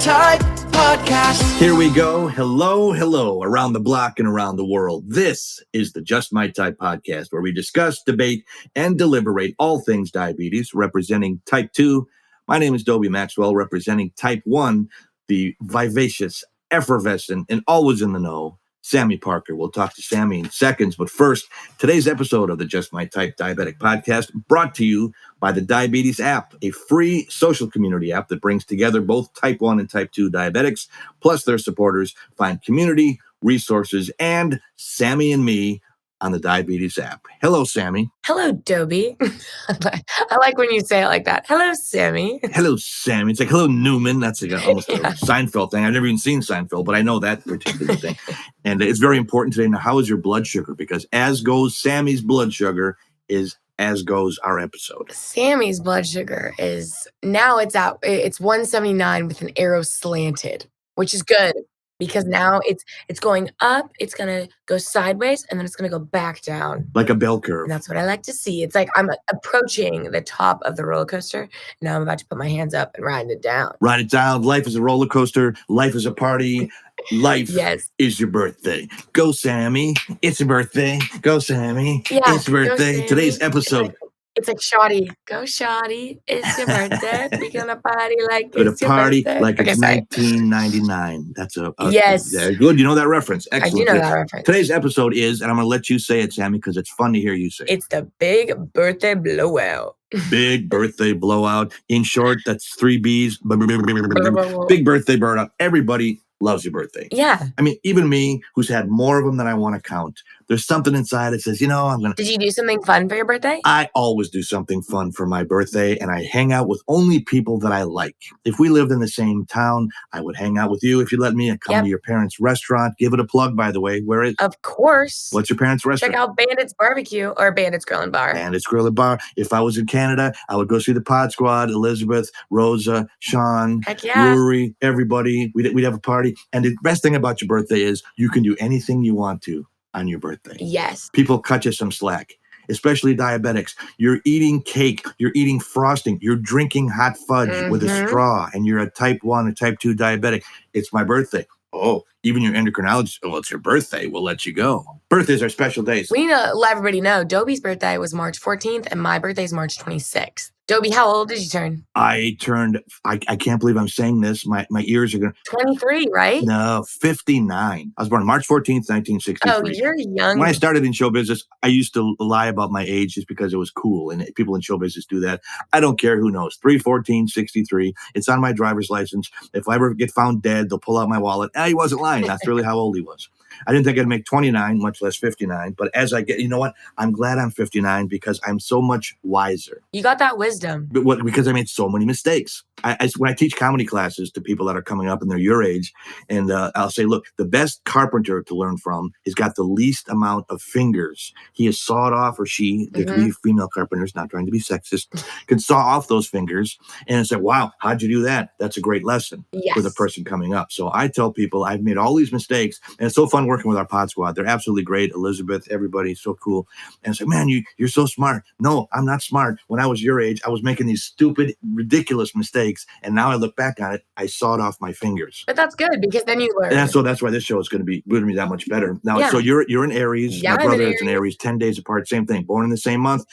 Type Podcast. Here we go. Hello, around the block and around the world. This is the Just My Type Podcast, where we discuss, debate, and deliberate all things diabetes, representing type 2. My name is Dobie Maxwell, representing type 1, the vivacious, effervescent, and always in the know, Sami Parker. We'll talk to Sami in seconds, but first, today's episode of the Just My Type Diabetic Podcast brought to you by the Diabetes app, a free social community app that brings together both type 1 and type 2 diabetics, plus their supporters find community, resources, and Sami and me on the Diabetes app. Hello, Sami. Hello, Dobie. I like when you say it like that. Hello, Sami. Hello, Sami. It's like, hello, Newman. That's like almost Yeah. a Seinfeld thing. I've never even seen Seinfeld, but I know that particular thing. And it's very important today. Now, how is your blood sugar? Because as goes Sami's blood sugar is as goes our episode. Sami's blood sugar is now it's 179 with an arrow slanted, which is good because now it's going up, it's gonna go sideways, and then it's gonna go back down. Like a bell curve. And that's what I like to see. It's like I'm approaching the top of the roller coaster, and now I'm about to put my hands up and ride it down. Ride it down. Life is a roller coaster. Life is a party. Life Yes. is your birthday. Go, Sami. It's your birthday. Go, Sami. Yeah, It's your go, birthday. Sami. Today's episode. It's like shoddy. Go shoddy. It's your birthday. We're gonna party like Go to it's your party birthday. like Okay, it's sorry. 1999. That's a Yes. yeah, good. You know that reference. I Excellent. do know that reference. Today's episode is, and I'm going to let you say it, Sami, because it's fun to hear you say it. It's the Big Birthday Blowout. Big Birthday Blowout. In short, that's 3 B's. Big Birthday Burnout. Everybody loves your birthday. Yeah. I mean, even me, who's had more of them than I want to count, there's something inside that says, I'm going to. Did you do something fun for your birthday? I always do something fun for my birthday, and I hang out with only people that I like. If we lived in the same town, I would hang out with you if you let me. I'd come to your parents' restaurant. Give it a plug, by the way. Where is? Of course. What's your parents' restaurant? Check out Bandit's Barbecue or Bandit's Grill and Bar. Bandit's Grill and Bar. If I was in Canada, I would go see the Pod Squad, Elizabeth, Rosa, Sean, Heck yeah. Rory, everybody. We'd have a party. And the best thing about your birthday is you can do anything you want to on your birthday. Yes. People cut you some slack, especially diabetics. You're eating cake, you're eating frosting, you're drinking hot fudge with a straw, and you're a type 1 or type 2 diabetic. It's my birthday. Oh, even your endocrinologist, well, it's your birthday. We'll let you go. Birthdays are special days. We need to let everybody know Dobie's birthday was March 14th and my birthday is March 26th. Dobie, how old did you turn? I turned, I can't believe I'm saying this. My ears are going to. 23, right? No, 59. I was born March 14th, 1963. Oh, you're young. When I started in show business, I used to lie about my age just because it was cool. And people in show business do that. I don't care who knows. 3/14/63. It's on my driver's license. If I ever get found dead, they'll pull out my wallet. He wasn't lying. That's really how old he was. I didn't think I'd make 29, much less 59. But as I get, you know what? I'm glad I'm 59 because I'm so much wiser. You got that wisdom. Because I made so many mistakes. When I teach comedy classes to people that are coming up and they're your age, and I'll say, look, the best carpenter to learn from has got the least amount of fingers. He is sawed off, or she, there could be female carpenters, not trying to be sexist, can saw off those fingers. And I say, wow, how'd you do that? That's a great lesson for the person coming up. So I tell people I've made all these mistakes, and it's so fun working with our pod squad. They're absolutely great. Elizabeth, everybody, so cool. And I say, man, you're so smart. No, I'm not smart. When I was your age, I was making these stupid, ridiculous mistakes. And now I look back on it, I sawed off my fingers. But that's good because then you learn. And so that's why this show is going to be that much better. Now, so you're in Aries. Yeah, my brother is in Aries, 10 days apart, same thing. Born in the same month,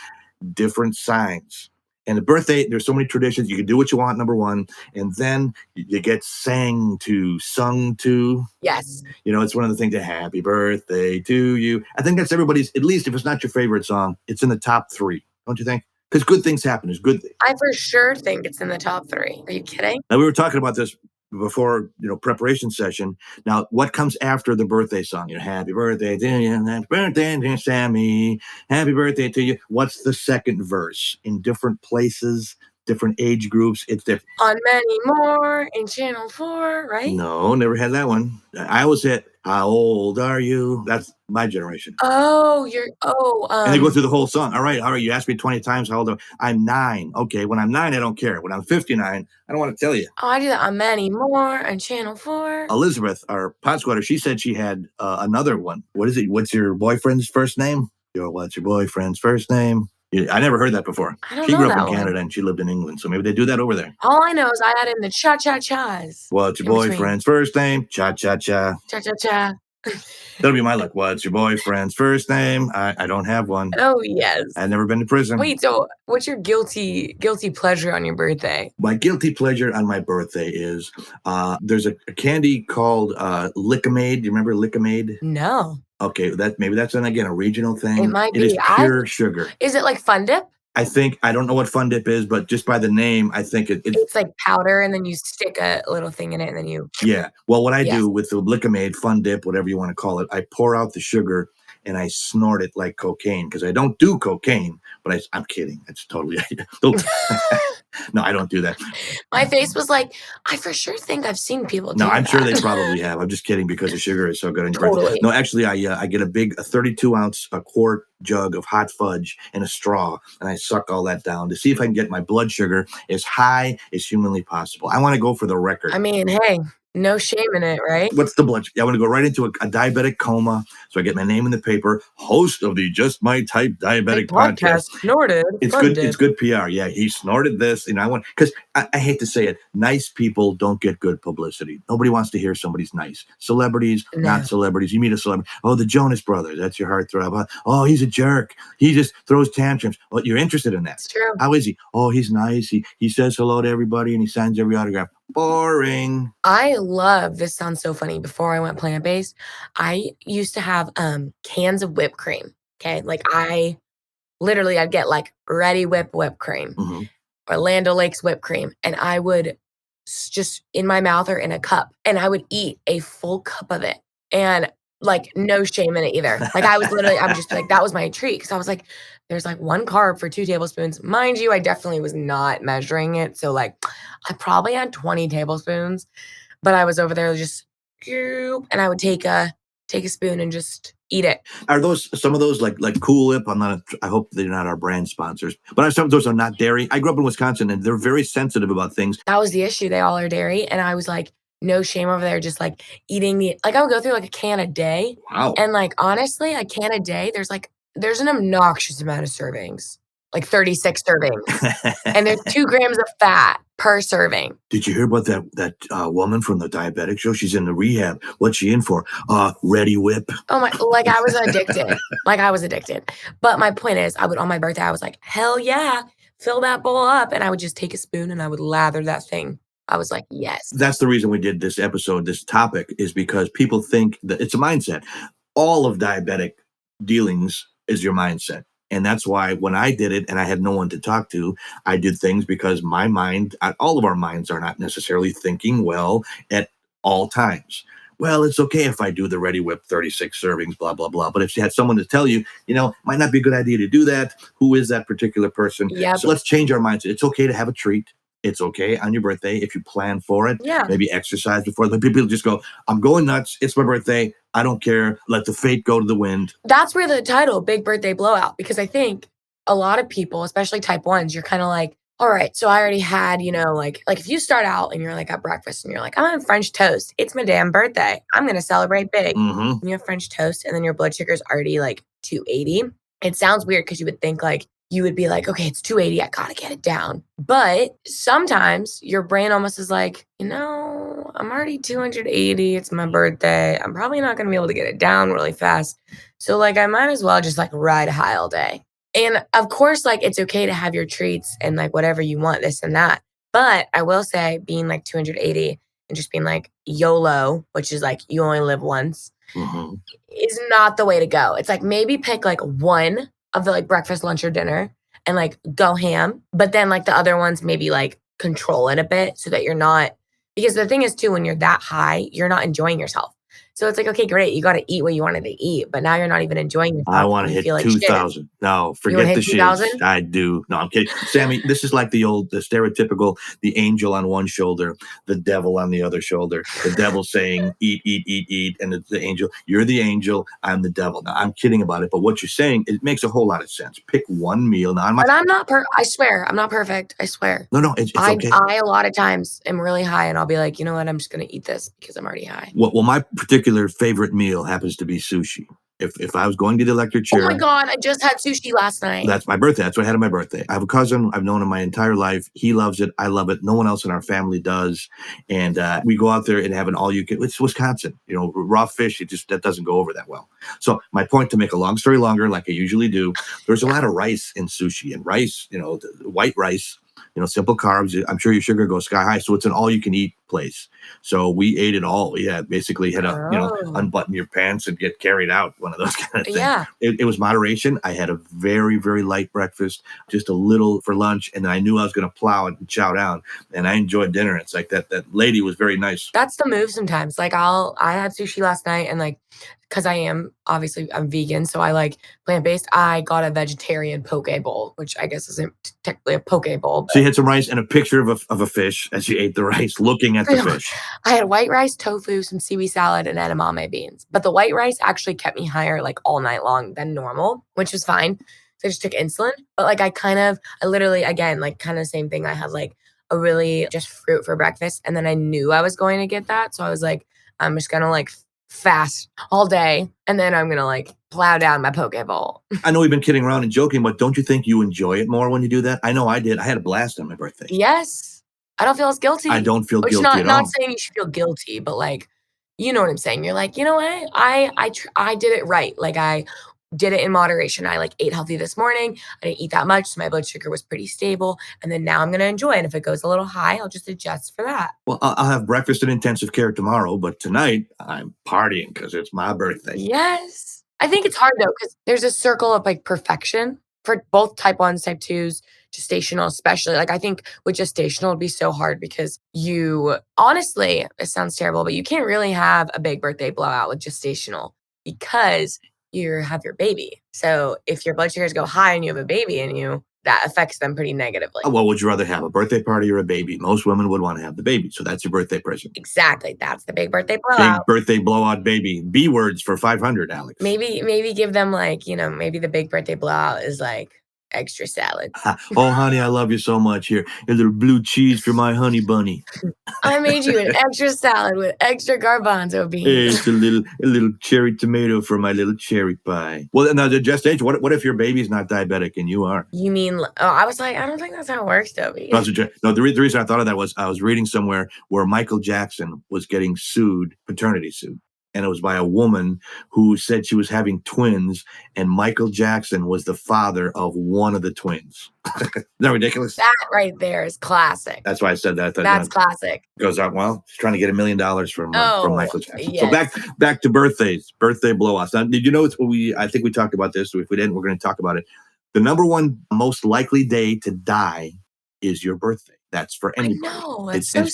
different signs. And the birthday, there's so many traditions. You can do what you want, number one. And then you get sung to. Yes. It's one of the things that happy birthday to you. I think that's everybody's, at least if it's not your favorite song, it's in the top 3. Don't you think? Because good things happen. There's good things. I for sure think it's in the top 3. Are you kidding? Now, we were talking about this before, preparation session. Now, what comes after the birthday song? Happy birthday to you, happy birthday to Sami, happy birthday to you. What's the second verse? In different places, different age groups, it's different. On Many More in Channel 4, right? No, never had that one. I always hit, how old are you? That's my generation. And they go through the whole song. All right. You asked me 20 times how old I'm 9. Okay. When I'm 9, I don't care. When I'm 59, I don't want to tell you. Oh, I do that on Many More and Channel 4. Elizabeth, our pod squatter, she said she had another one. What is it? What's your boyfriend's first name? What's your boyfriend's first name? I never heard that before. I don't She know grew up in that one. Canada and she lived in England, so maybe they do that over there. All I know is I add in the cha-cha-chas. What's your in between. boyfriend's first name? Cha-cha-cha. Cha-cha-cha. That'll be my luck. What's your boyfriend's first name? I don't have one. Oh, yes. I've never been to prison. Wait, so what's your guilty pleasure on your birthday? My guilty pleasure on my birthday is there's a candy called Lickamade. Do you remember Lickamade? No. Okay, maybe that's again a regional thing. It might It is be. pure sugar. Is it like Fun Dip? I don't know what Fun Dip is, but just by the name, I think It's like powder, and then you stick a little thing in it, and then you. Yeah. Well, what I Yes. do with the Lickamade, Fun Dip, whatever you want to call it, I pour out the sugar and I snort it like cocaine because I don't do cocaine, but I'm kidding. It's totally. No, I don't do that. My face was like, I for sure think I've seen people do No, I'm that. sure they probably have. I'm just kidding because the sugar is so good. In your birthday. Totally. No, actually, I get a 32-ounce quart jug of hot fudge and a straw, and I suck all that down to see if I can get my blood sugar as high as humanly possible. I want to go for the record. I mean, hey, no shame in it, right? What's the blood? I want to go right into a diabetic coma, so I get my name in the paper. Host of the Just My Type Diabetic podcast. Snorted. It's good. It's good PR. Yeah, he snorted this, and I want because I hate to say it. Nice people don't get good publicity. Nobody wants to hear somebody's nice. Celebrities, not celebrities. You meet a celebrity. Oh, the Jonas Brothers. That's your heartthrob. Oh, he's a jerk. He just throws tantrums. Well, you're interested in that. It's true. How is he? Oh, he's nice. He says hello to everybody, and he signs every autograph. Boring. I love this. Sounds so funny. Before I went plant-based, I used to have cans of whipped cream. Okay, like I'd get like Ready whipped cream, Orlando Lakes whipped cream, and I would just in my mouth or in a cup, and I would eat a full cup of it, and like no shame in it either. Like I would just like that was my treat because I was like, there's like 1 carb for 2 tablespoons. Mind you, I definitely was not measuring it, so like I probably had 20 tablespoons, but I was over there just and I would take a spoon and just eat it. Are some of those like Cool Whip? I hope they're not our brand sponsors, but some of those are not dairy. I grew up in Wisconsin, and they're very sensitive about things. That was the issue. They all are dairy, and I was like, no shame over there, just like eating I would go through like a can a day. Wow. And like honestly, a can a day, there's an obnoxious amount of servings, like 36 servings, and there's 2 grams of fat per serving. Did you hear about that woman from the diabetic show? She's in the rehab. What's she in for? Ready whip. Oh my! Like I was addicted. But my point is, on my birthday, I was like, hell yeah, fill that bowl up, and I would just take a spoon and I would lather that thing. I was like, yes. That's the reason we did this episode. This topic is because people think that it's a mindset. All of diabetic dealings is your mindset. And that's why when I did it and I had no one to talk to, I did things because my mind, all of our minds are not necessarily thinking well at all times. Well, it's okay if I do the Ready Whip 36 servings, blah, blah, blah. But if you had someone to tell you, might not be a good idea to do that. Who is that particular person? Yep. So let's change our mindset. It's okay to have a treat. It's okay on your birthday if you plan for it. Yeah. Maybe exercise before. But people just go, I'm going nuts. It's my birthday. I don't care. Let the fate go to the wind. That's where the title Big Birthday Blowout, because I think a lot of people, especially type 1s, you're kind of like, all right, so I already had, like if you start out and you're like at breakfast and you're like, I'm having French toast. It's my damn birthday. I'm going to celebrate big. And you have French toast and then your blood sugar is already like 280. It sounds weird because you would think like, you would be like, okay, it's 280. I got to get it down. But sometimes your brain almost is like, I'm already 280. It's my birthday. I'm probably not going to be able to get it down really fast. So like, I might as well just like ride high all day. And of course, like it's okay to have your treats and like whatever you want, this and that. But I will say being like 280 and just being like YOLO, which is like you only live once, is not the way to go. It's like maybe pick like one of the like breakfast, lunch, or dinner and like go ham. But then like the other ones maybe like control it a bit so that you're not, because the thing is too, when you're that high, you're not enjoying yourself. So it's like, okay, great. You got to eat what you wanted to eat, but now you're not even enjoying yourself. I want to hit 2,000. No, forget the shit. I do. No, I'm kidding. Sammy, this is like the stereotypical, the angel on one shoulder, the devil on the other shoulder. The devil saying, eat, eat, eat, eat. And it's the angel. You're the angel. I'm the devil. Now, I'm kidding about it, but what you're saying, it makes a whole lot of sense. Pick one meal. Now, but I'm not I swear, I'm not perfect. I swear. No, it's okay. I, a lot of times, am really high and I'll be like, you know what? I'm just going to eat this because I'm already high. Well, my particular favorite meal happens to be sushi. If I was going to the electric Oh chair, my God, I just had sushi last night. that's my birthday. That's what I had on my birthday. I have a cousin I've known him my entire life. He loves it. I love it. No one else in our family does. And we go out there and have an all-you-can. It's Wisconsin, raw fish. That doesn't go over that well. So my point, to make a long story longer, like I usually do, there's a lot of rice in sushi, and rice, white rice. Simple carbs. I'm sure your sugar goes sky high. So it's an all-you-can-eat place. So we ate it all. Yeah, basically had to, unbutton your pants and get carried out. One of those kind of things. Yeah. It was moderation. I had a very, very light breakfast, just a little for lunch, and then I knew I was going to plow it and chow down. And I enjoyed dinner. It's like that lady was very nice. That's the move sometimes. Like I had sushi last night, and like, because I'm vegan, so I like plant-based. I got a vegetarian poke bowl, which I guess isn't technically a poke bowl. So you had some rice and a picture of a fish as you ate the rice, looking at the fish. I had white rice, tofu, some seaweed salad, and edamame beans. But the white rice actually kept me higher like all night long than normal, which was fine. So I just took insulin. But like I literally, again, like kind of the same thing. I had like a really just fruit for breakfast. And then I knew I was going to get that. So I was like, I'm just going to like fast all day, and then I'm gonna like plow down my poke bowl. I know we've been kidding around and joking, but don't you think you enjoy it more when you do that? I know I did. I had a blast on my birthday. Yes, I don't feel as guilty. I don't feel guilty at all. Not saying you should feel guilty, but like, you know what I'm saying. You're like, you know what? I did it right. Like I did it in moderation. I like ate healthy this morning. I didn't eat that much, so my blood sugar was pretty stable. And then now I'm going to enjoy it. If it goes a little high, I'll just adjust for that. Well, I'll have breakfast in intensive care tomorrow, but tonight I'm partying because it's my birthday. Yes. I think it's hard though, because there's a circle of like perfection for both type 1s, type 2s, gestational especially. Like I think with gestational it'd be so hard because you honestly, it sounds terrible, but you can't really have a big birthday blowout with gestational because you have your baby. So if your blood sugars go high and you have a baby in you, that affects them pretty negatively. Well, would you rather have a birthday party or a baby? Most women would want to have the baby. So that's your birthday present. Exactly. That's the big birthday blowout. Big birthday blowout baby. B words for 500, Alex. Maybe give them like, maybe the big birthday blowout is like extra salad. Oh, honey, I love you so much. Here, a little blue cheese for my honey bunny. I made you an extra salad with extra garbanzo beans. It's a little cherry tomato for my little cherry pie. Well, now the gestation. What if your baby's not diabetic and you are? You mean? Oh, I was like, I don't think that's how it works, Dobie. No, the reason I thought of that was I was reading somewhere where Michael Jackson was getting sued, paternity sued. And it was by a woman who said she was having twins, and Michael Jackson was the father of one of the twins. Isn't that ridiculous? That right there is classic. That's why I said that. That's classic. Goes out, well, she's trying to get $1 million from Michael Jackson. Yes. So back to birthdays, birthday blowouts. Now, did you know I think we talked about this. So if we didn't, we're going to talk about it. The number one most likely day to die is your birthday. That's for anybody. I know. It's sad.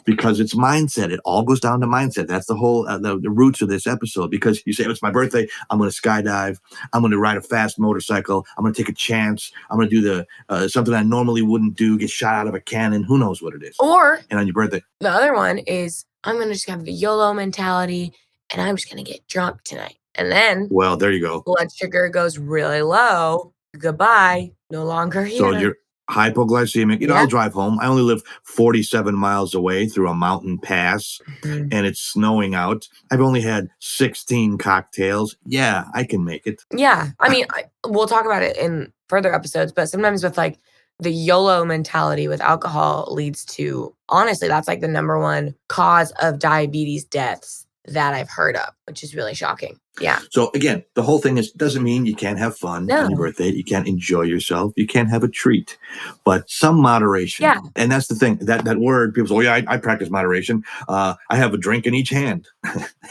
because it's mindset. It all goes down to mindset. That's the whole the roots of this episode. Because you say, it's my birthday, I'm going to skydive. I'm going to ride a fast motorcycle. I'm going to take a chance. I'm going to do the something I normally wouldn't do. Get shot out of a cannon. Who knows what it is? And on your birthday, the other one is I'm going to just have the YOLO mentality, and I'm just going to get drunk tonight. And then, well, there you go. Blood sugar goes really low. Goodbye. No longer here. So you're hypoglycemic. I'll drive home. I only live 47 miles away through a mountain pass, and it's snowing out. I've only had 16 cocktails. Yeah, I can make it. Yeah. I mean, we'll talk about it in further episodes, but sometimes with like the YOLO mentality with alcohol leads to, honestly, that's like the number one cause of diabetes deaths that I've heard of, which is really shocking. Yeah. So again, the whole thing doesn't mean you can't have fun on your birthday. You can't enjoy yourself. You can't have a treat, but some moderation. Yeah. And that's the thing, that word, people say, oh yeah, I practice moderation. I have a drink in each hand.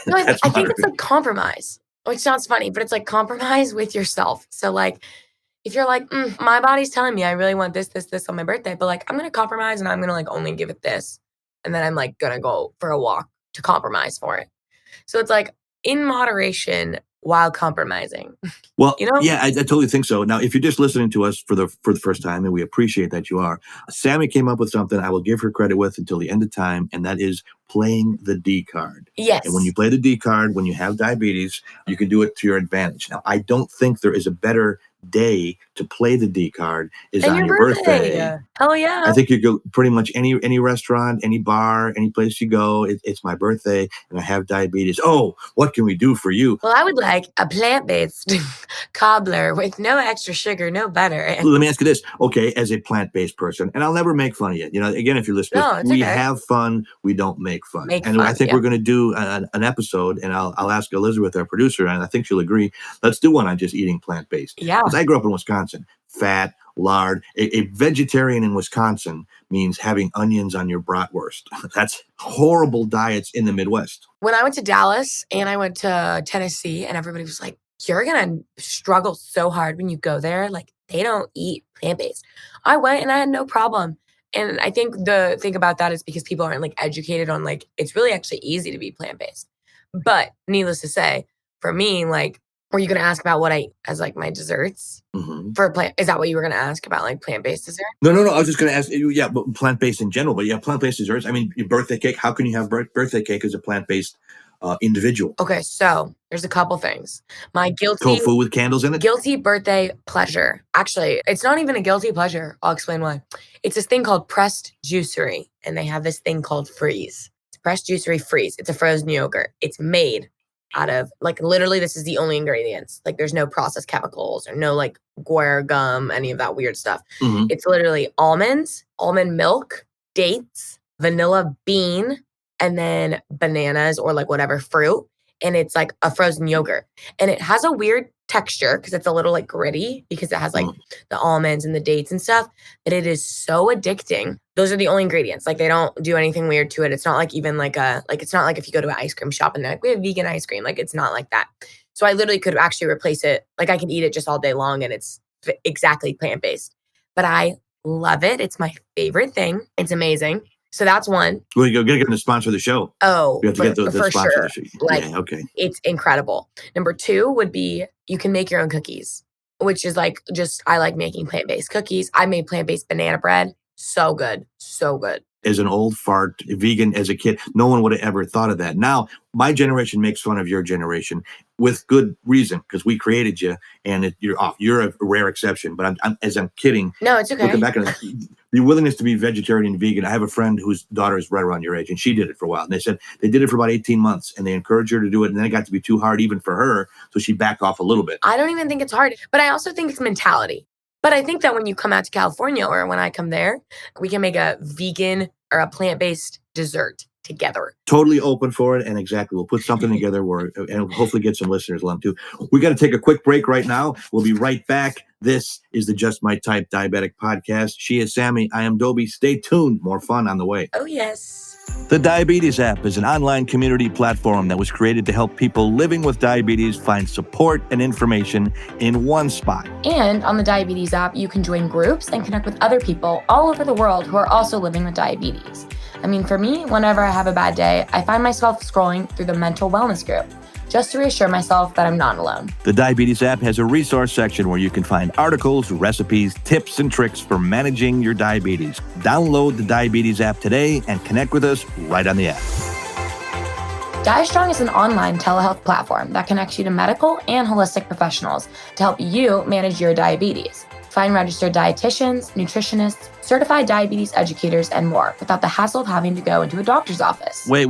No, I think it's like compromise, which sounds funny, but it's like compromise with yourself. So like, if you're like, my body's telling me I really want this on my birthday, but like, I'm going to compromise and I'm going to like only give it this. And then I'm like going to go for a walk to compromise for it. So it's like in moderation while compromising. Well, yeah, I totally think so. Now, if you're just listening to us for the first time, and we appreciate that you are, Sami came up with something I will give her credit with until the end of time, and that is playing the D card. Yes. And when you play the D card, when you have diabetes, you can do it to your advantage. Now, I don't think there is a better day to play the D card is And on your your birthday. Hell yeah. I think you go pretty much any restaurant, any bar, any place you go. It's my birthday, and I have diabetes. Oh, what can we do for you? Well, I would like a plant-based cobbler with no extra sugar, no butter. Let me ask you this. Okay, as a plant-based person, and I'll never make fun of you. Again, if you're listening, No, it's we okay. have fun. We don't make fun. Make and I fun, think yeah. we're going to do an episode, and I'll ask Elizabeth, our producer, and I think she'll agree. Let's do one on just eating plant-based. Yeah. Because I grew up in Wisconsin. Fat, lard. A vegetarian in Wisconsin means having onions on your bratwurst. That's horrible diets in the Midwest. When I went to Dallas and I went to Tennessee, and everybody was like, you're gonna struggle so hard when you go there. Like, they don't eat plant-based. I went and I had no problem. And I think the thing about that is because people aren't like educated on like, it's really actually easy to be plant-based. But needless to say, for me, like, were you gonna ask about what I eat as like my desserts for plant? Is that what you were gonna ask about, like plant-based dessert? No. I was just going to ask you, yeah, but plant-based in general, but yeah, plant-based desserts. I mean, your birthday cake. How can you have birthday cake as a plant-based individual? Okay, so there's a couple things. My Tofu with candles in it? guilty birthday pleasure. Actually, it's not even a guilty pleasure. I'll explain why. It's this thing called pressed juicery, and they have this thing called freeze. It's pressed juicery freeze. It's a frozen yogurt. It's made out of, like, literally, this is the only ingredients. Like, there's no processed chemicals or no, like, guar gum, any of that weird stuff. Mhm. It's literally almonds, almond milk, dates, vanilla bean, and then bananas or, like, whatever fruit. And it's, like, a frozen yogurt. And it has a weird texture because it's a little, like, gritty because it has, like, the almonds and the dates and stuff. But it is so addicting. Those are the only ingredients. Like, they don't do anything weird to it. It's not like even like it's not like if you go to an ice cream shop and they're like, we have vegan ice cream. Like, it's not like that. So I literally could actually replace it. Like, I can eat it just all day long and it's exactly plant-based. But I love it. It's my favorite thing. It's amazing. So that's one. Well, you got to sponsor the show. Oh, You have to get the for sponsor sure. the show. Like, yeah, okay. it's incredible. Number two would be you can make your own cookies, which is like I like making plant-based cookies. I made plant-based banana bread. So good. So good. As an old fart vegan as a kid, no one would have ever thought of that. Now, my generation makes fun of your generation with good reason because we created you, and you're off. You're a rare exception. But I'm kidding. No, it's okay. Looking back on the willingness to be vegetarian and vegan. I have a friend whose daughter is right around your age, and she did it for a while. And they said they did it for about 18 months, and they encouraged her to do it. And then it got to be too hard even for her, so she backed off a little bit. I don't even think it's hard, but I also think it's mentality. But I think that when you come out to California or when I come there, we can make a vegan or a plant-based dessert together. Totally open for it, and exactly, we'll put something together and hopefully get some listeners along too. We got to take a quick break right now. We'll be right back. This is the Just My Type Diabetic Podcast. She is Sami. I am Dobie. Stay tuned. More fun on the way. Oh, yes. The Diabetes app is an online community platform that was created to help people living with diabetes find support and information in one spot. And on the Diabetes app, you can join groups and connect with other people all over the world who are also living with diabetes. I mean, for me, whenever I have a bad day, I find myself scrolling through the mental wellness group just to reassure myself that I'm not alone. The Diabetes app has a resource section where you can find articles, recipes, tips, and tricks for managing your diabetes. Download the Diabetes app today and connect with us right on the app. DiaStrong is an online telehealth platform that connects you to medical and holistic professionals to help you manage your diabetes. Find registered dietitians, nutritionists, certified diabetes educators, and more without the hassle of having to go into a doctor's office. Wait.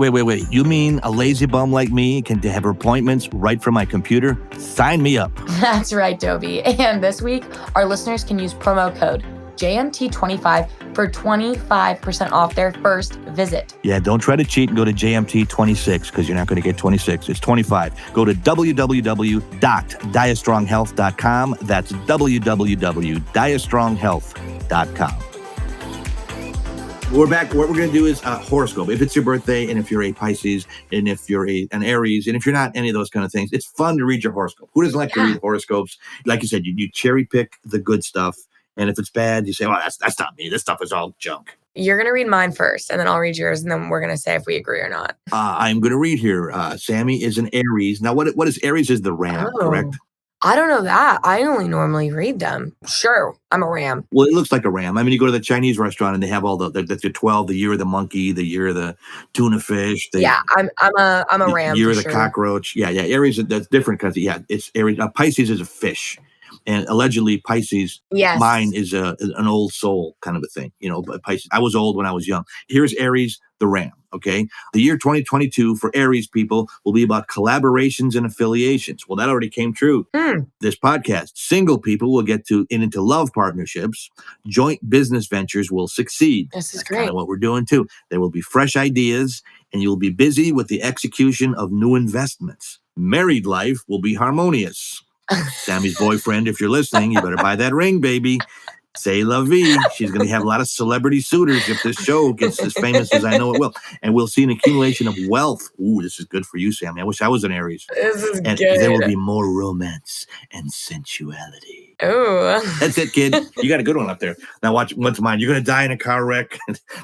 You mean a lazy bum like me can have appointments right from my computer? Sign me up. That's right, Dobie. And this week, our listeners can use promo code JMT25 for 25% off their first visit. Yeah, don't try to cheat and go to JMT26 because you're not going to get 26. It's 25. Go to www.diastronghealth.com. That's www.diastronghealth.com. We're back. What we're going to do is horoscope. If it's your birthday, and if you're a Pisces, and if you're an Aries, and if you're not any of those kind of things, it's fun to read your horoscope. Who doesn't like to read horoscopes? Like you said, you cherry pick the good stuff. And if it's bad, you say, well, that's not me. This stuff is all junk. You're going to read mine first, and then I'll read yours, and then we're going to say if we agree or not. I'm going to read here. Sami is an Aries. Now, what is Aries is the ram, correct? I don't know that. I only normally read them. Sure, I'm a ram. Well, it looks like a ram. I mean, you go to the Chinese restaurant, and they have all the 12, the year of the monkey, the year of the tuna fish. I'm a ram. Year of the cockroach. Yeah. Aries, that's different because, it's Aries. Pisces is a fish. And allegedly Pisces, Yes. mine is an old soul kind of a thing. But Pisces, I was old when I was young. Here's Aries, the Ram. Okay. The year 2022 for Aries people will be about collaborations and affiliations. Well, that already came true. This podcast. Single people will get into love partnerships. Joint business ventures will succeed. This is That's great. kind of what we're doing too. There will be fresh ideas and you'll be busy with the execution of new investments. Married life will be harmonious. Sammy's boyfriend, if you're listening, you better buy that ring, baby. Say la vie. She's going to have a lot of celebrity suitors if this show gets as famous as I know it will. And we'll see an accumulation of wealth. Ooh, this is good for you, Sammy. I wish I was an Aries. This is And good. there will be more romance and sensuality. Oh. That's it, kid. You got a good one up there. Now watch what's mine. You're going to die in a car wreck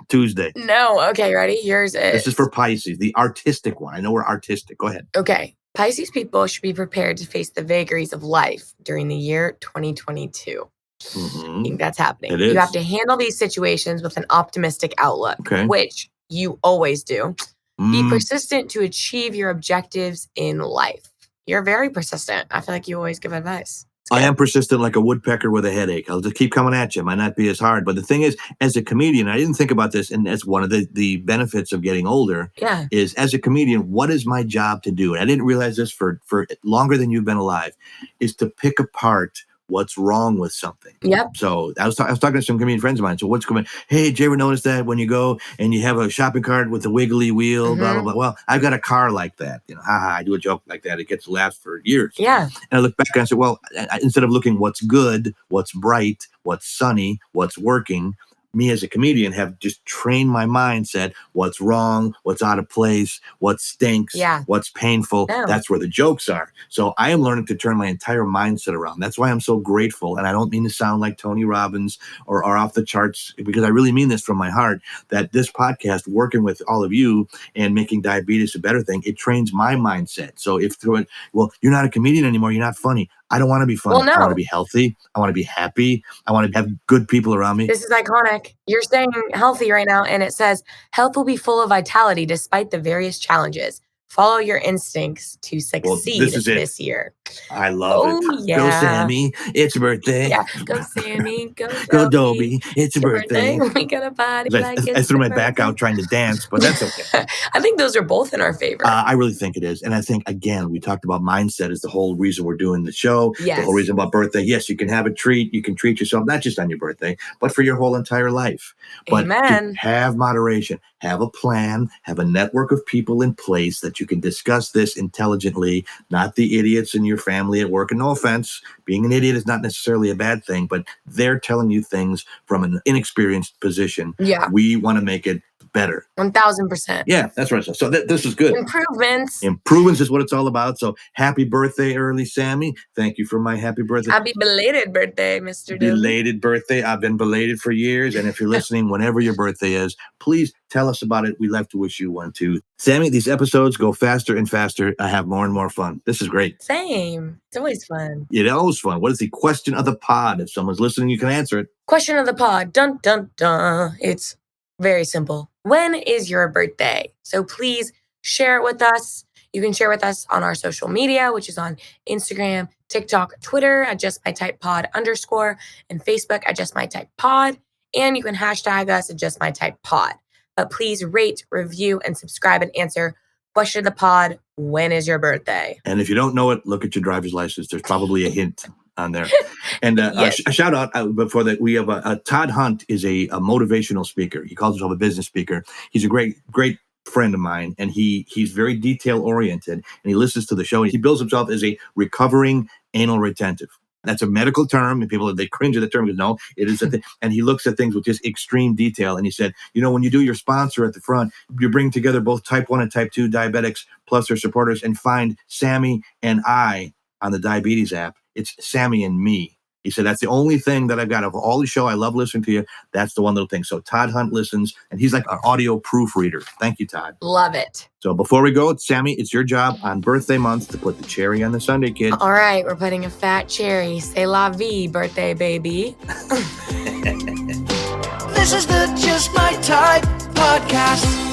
Tuesday. No. Okay, ready? Here's it. This is for Pisces, the artistic one. I know we're artistic. Go ahead. Okay. Pisces people should be prepared to face the vagaries of life during the year 2022. I think that's happening. It is. You have to handle these situations with an optimistic outlook, which you always do. Be persistent to achieve your objectives in life. You're very persistent. I feel like you always give advice. I am persistent like a woodpecker with a headache. I'll just keep coming at you. It might not be as hard. But the thing is, as a comedian, I didn't think about this, and that's one of the benefits of getting older, is as a comedian, what is my job to do? And I didn't realize this for longer than you've been alive, is to pick apart what's wrong with something. Yep. So I was talking to some comedian friends of mine. So what's going on? Hey, did you ever notice that when you go and you have a shopping cart with a wiggly wheel, blah, blah, blah. Well, I've got a car like that. I do a joke like that. It gets laughs for years. Yeah. And I look back and I said, well, instead of looking what's good, what's bright, what's sunny, what's working, me as a comedian have just trained my mindset, what's wrong, what's out of place, what stinks, what's painful. That's where the jokes are. So I am learning to turn my entire mindset around. That's why I'm so grateful. And I don't mean to sound like Tony Robbins or off the charts, because I really mean this from my heart, that this podcast, working with all of you and making diabetes a better thing, it trains my mindset. So if through it, well, you're not a comedian anymore, you're not funny. I don't want to be funny. Well, no. I want to be healthy. I want to be happy. I want to have good people around me. This is iconic. You're staying healthy right now, and it says, health will be full of vitality despite the various challenges. Follow your instincts to succeed this year. I love it. Yeah. Go, Sammy. It's your birthday. Yeah. Go, Sammy. Go, Dobie. It's your birthday. We got a party I threw my back out trying to dance, but that's okay. I think those are both in our favor. I really think it is. And I think, again, we talked about mindset is the whole reason we're doing the show. Yes. The whole reason about birthday. Yes, you can have a treat. You can treat yourself, not just on your birthday, but for your whole entire life. But Amen. Have moderation. Have a plan. Have a network of people in place that you can discuss this intelligently, not the idiots in your family at work. And no offense, being an idiot is not necessarily a bad thing, but they're telling you things from an inexperienced position. Yeah. We want to make it better. 1000%. Yeah, that's right. So this is good. Improvements. Improvements is what it's all about. So happy birthday, early Sammy. Thank you for my happy birthday. Happy belated birthday, Mr. Dobie. Belated birthday. I've been belated for years. And if you're listening, whenever your birthday is, please tell us about it. We love to wish you one too. Sammy, these episodes go faster and faster. I have more and more fun. This is great. Same. It's always fun. It's always fun. What is the question of the pod? If someone's listening, you can answer it. Question of the pod. Dun, dun, dun. It's very simple. When is your birthday? So please share it with us. You can share with us on our social media, which is on Instagram, TikTok, Twitter at JustMyTypePod_, and Facebook at JustMyTypePod. And you can hashtag us at JustMyTypePod. But please rate, review, and subscribe and answer question of the pod. When is your birthday? And if you don't know it, look at your driver's license. There's probably a hint on there. And Yes. a shout out before that, we have Todd Hunt is a motivational speaker. He calls himself a business speaker. He's a great friend of mine, and he's very detail oriented, and he listens to the show. And he bills himself as a recovering anal retentive. That's a medical term, and people, they cringe at the term because no, it is a thing. And he looks at things with just extreme detail. And he said, when you do your sponsor at the front, you bring together both type 1 and type 2 diabetics plus their supporters and find Sammy and I on the diabetes app. It's Sammy and me. He said, that's the only thing that I've got of all the show. I love listening to you. That's the one little thing. So Todd Hunt listens, and he's like an audio proofreader. Thank you, Todd. Love it. So before we go, Sammy, it's your job on birthday month to put the cherry on the sundae, kid. All right, we're putting a fat cherry. C'est la vie, birthday baby. This is the Just My Type podcast.